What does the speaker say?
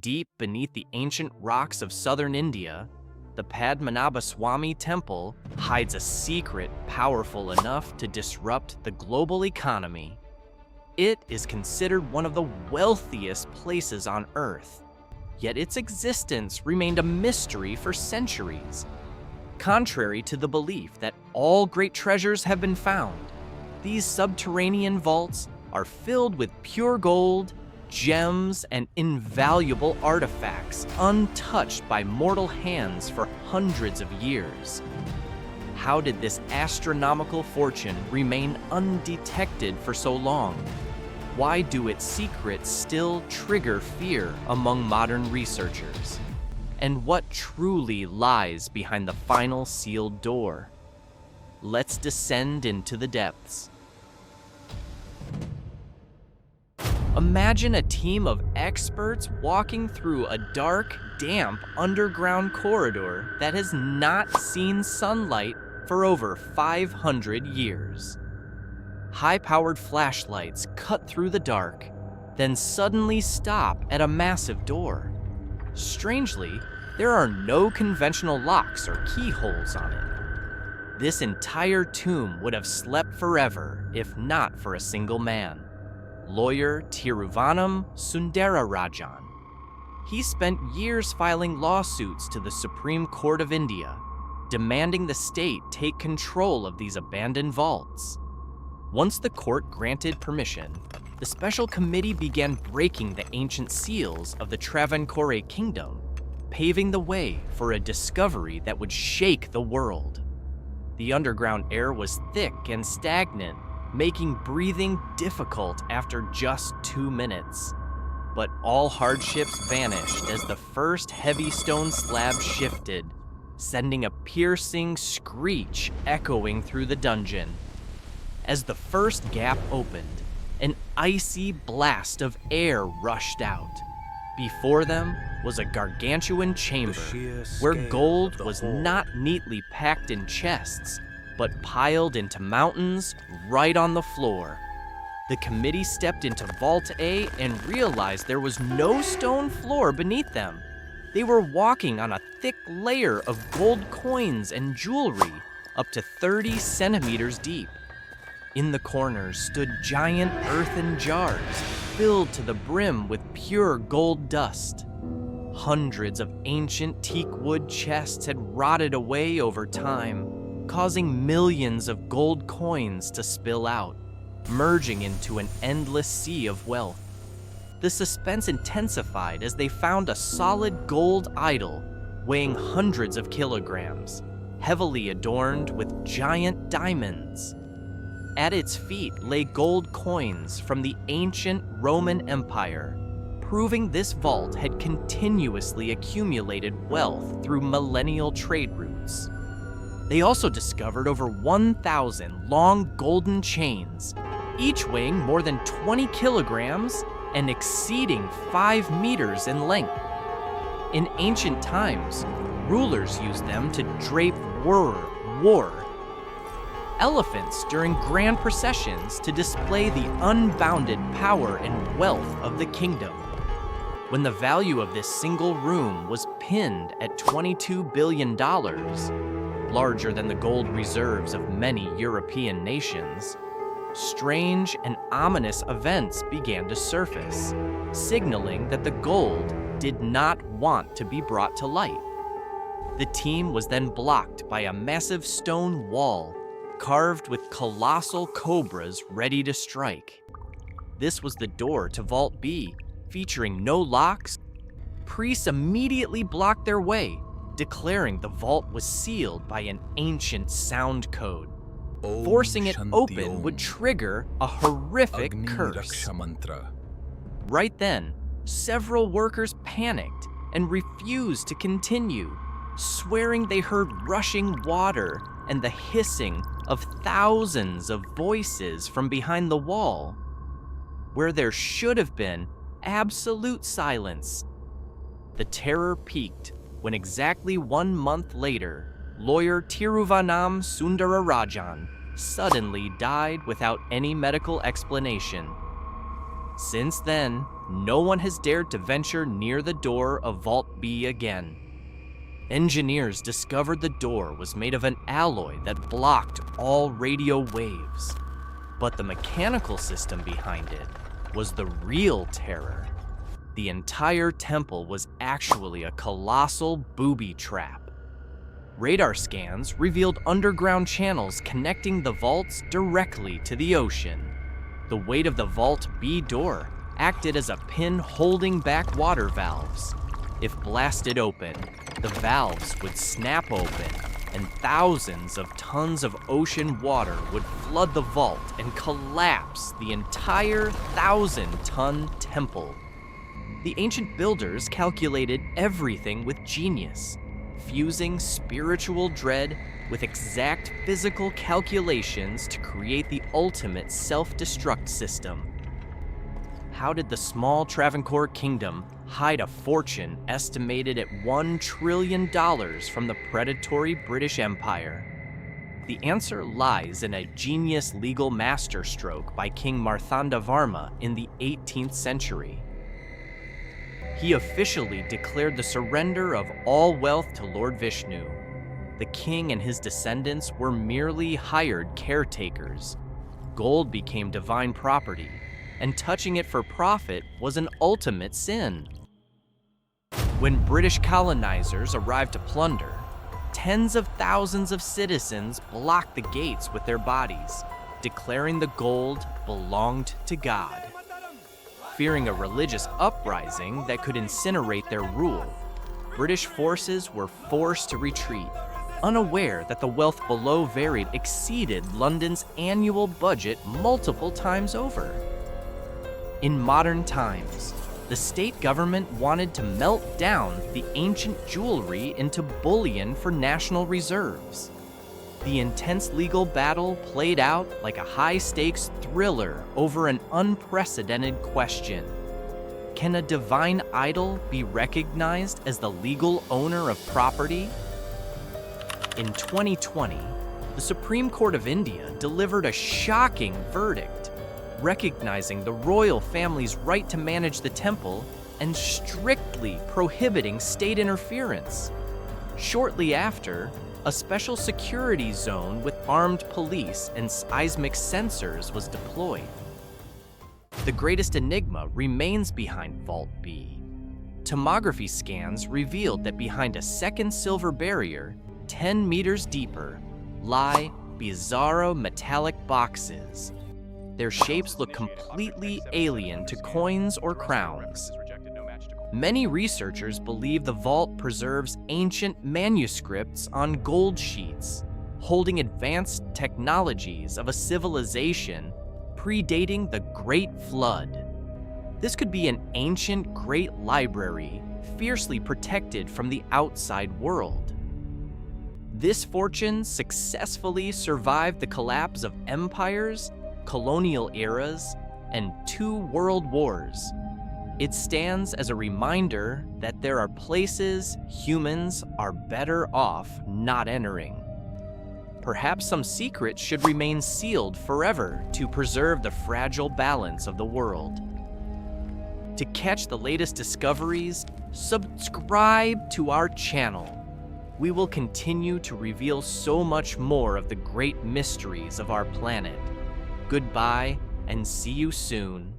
Deep beneath the ancient rocks of southern India, the Padmanabhaswamy Temple hides a secret powerful enough to disrupt the global economy. It is considered one of the wealthiest places on Earth, yet its existence remained a mystery for centuries. Contrary to the belief that all great treasures have been found, these subterranean vaults are filled with pure gold, gems, and invaluable artifacts untouched by mortal hands for hundreds of years. How did this astronomical fortune remain undetected for so long? Why do its secrets still trigger fear among modern researchers? And what truly lies behind the final sealed door? Let's descend into the depths. Imagine a team of experts walking through a dark, damp underground corridor that has not seen sunlight for over 500 years. High-powered flashlights cut through the dark, then suddenly stop at a massive door. Strangely, there are no conventional locks or keyholes on it. This entire tomb would have slept forever if not for a single man. Lawyer Tiruvanam Sundararajan. He spent years filing lawsuits to the Supreme Court of India, demanding the state take control of these abandoned vaults. Once the court granted permission, the special committee began breaking the ancient seals of the Travancore kingdom, paving the way for a discovery that would shake the world. The underground air was thick and stagnant, making breathing difficult after just 2 minutes. But all hardships vanished as the first heavy stone slab shifted, sending a piercing screech echoing through the dungeon. As the first gap opened, an icy blast of air rushed out. Before them was a gargantuan chamber where gold was not neatly packed in chests, but piled into mountains right on the floor. The committee stepped into Vault A and realized there was no stone floor beneath them. They were walking on a thick layer of gold coins and jewelry, up to 30 centimeters deep. In the corners stood giant earthen jars filled to the brim with pure gold dust. Hundreds of ancient teak wood chests had rotted away over time, causing millions of gold coins to spill out, merging into an endless sea of wealth. The suspense intensified as they found a solid gold idol weighing hundreds of kilograms, heavily adorned with giant diamonds. At its feet lay gold coins from the ancient Roman Empire, proving this vault had continuously accumulated wealth through millennial trade routes. They also discovered over 1,000 long golden chains, each weighing more than 20 kilograms and exceeding 5 meters in length. In ancient times, rulers used them to drape war. Elephants during grand processions to display the unbounded power and wealth of the kingdom. When the value of this single room was pinned at $22 billion, larger than the gold reserves of many European nations, strange and ominous events began to surface, signaling that the gold did not want to be brought to light. The team was then blocked by a massive stone wall carved with colossal cobras ready to strike. This was the door to Vault B, featuring no locks. Priests immediately blocked their way, declaring the vault was sealed by an ancient sound code. Forcing it open would trigger a horrific curse. Right then, several workers panicked and refused to continue, swearing they heard rushing water and the hissing of thousands of voices from behind the wall, where there should have been absolute silence. The terror peaked when exactly 1 month later, lawyer Tiruvanam Sundararajan suddenly died without any medical explanation. Since then, no one has dared to venture near the door of Vault B again. Engineers discovered the door was made of an alloy that blocked all radio waves. But the mechanical system behind it was the real terror. The entire temple was actually a colossal booby trap. Radar scans revealed underground channels connecting the vaults directly to the ocean. The weight of the Vault B door acted as a pin holding back water valves. If blasted open, the valves would snap open and thousands of tons of ocean water would flood the vault and collapse the entire 1,000-ton temple. The ancient builders calculated everything with genius, fusing spiritual dread with exact physical calculations to create the ultimate self-destruct system. How did the small Travancore kingdom hide a fortune estimated at $1 trillion from the predatory British Empire? The answer lies in a genius legal masterstroke by King Marthandavarma in the 18th century. He officially declared the surrender of all wealth to Lord Vishnu. The king and his descendants were merely hired caretakers. Gold became divine property, and touching it for profit was an ultimate sin. When British colonizers arrived to plunder, tens of thousands of citizens blocked the gates with their bodies, declaring the gold belonged to God. Fearing a religious uprising that could incinerate their rule, British forces were forced to retreat, unaware that the wealth below buried exceeded London's annual budget multiple times over. In modern times, the state government wanted to melt down the ancient jewelry into bullion for national reserves. The intense legal battle played out like a high-stakes thriller over an unprecedented question. Can a divine idol be recognized as the legal owner of property? In 2020, the Supreme Court of India delivered a shocking verdict, recognizing the royal family's right to manage the temple and strictly prohibiting state interference. Shortly after, a special security zone with armed police and seismic sensors was deployed. The greatest enigma remains behind Vault B. Tomography scans revealed that behind a second silver barrier, 10 meters deeper, lie bizarro metallic boxes. Their shapes look completely alien to coins or crowns. Many researchers believe the vault preserves ancient manuscripts on gold sheets, holding advanced technologies of a civilization predating the Great Flood. This could be an ancient great library, fiercely protected from the outside world. This fortune successfully survived the collapse of empires, colonial eras, and 2 world wars. It stands as a reminder that there are places humans are better off not entering. Perhaps some secrets should remain sealed forever to preserve the fragile balance of the world. To catch the latest discoveries, subscribe to our channel. We will continue to reveal so much more of the great mysteries of our planet. Goodbye, and see you soon.